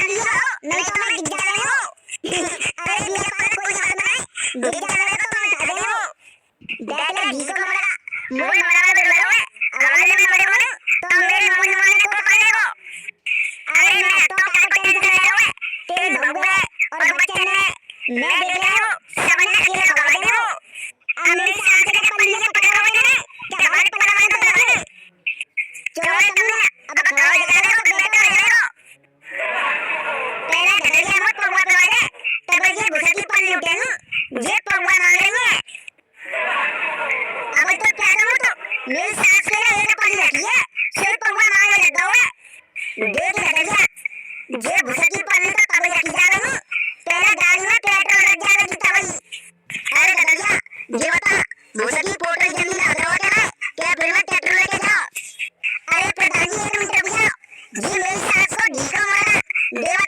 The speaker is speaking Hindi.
जल्दी आओ, नहीं तो मैं गिर जा रही हूँ। अरे मेरे पास कोई हाथ नहीं, गिर जा रहे तो मैं उठा रही हूँ। देख ले भीको मरा, मुझे मरा दे रहा है, अगर मैं मरे मरे तो मेरे नमन नमन को पकड़ लेगो। अरे मैं तो काका टेंशन ले रहा हूँ, तेरी बहू है और बच्चे ने मैं देख रहा हूँ, सबने अकेले खवा दे रहा हूँ। अब मेरे साथ के पल्ली से पकड़ा हुआ है, क्या बात पकड़ा हुआ तो नहीं? चलो तुमने अब खवा जगा दे तो बेटा रहेगा। पहला झगड़िया मत पौवा पे वाले, तब ये भूसा की पल्ली उठे ना, ये पौवा मांग रही है। अब तो क्या करूँ तो, मेरी सास के लिए एक पल्ली रखी है, सिर्फ पौवा मांगने लगा हुआ है। देख झगड़िया, ये भूसा की पल्ली तो तब रखी जा रही है, तेरा गाड़ी में पेट्रोल लग जाएगा जितना वही। अरे झगड़िया, ये बता, भूसा की पोटली जमीन आ रहा है क्या फिर मैं ट्रैक्टर लेके जाओ? अरे प्रधान जी एक मिनट रुक जाओ, जी मेरी सास को ढीका मारा, देवा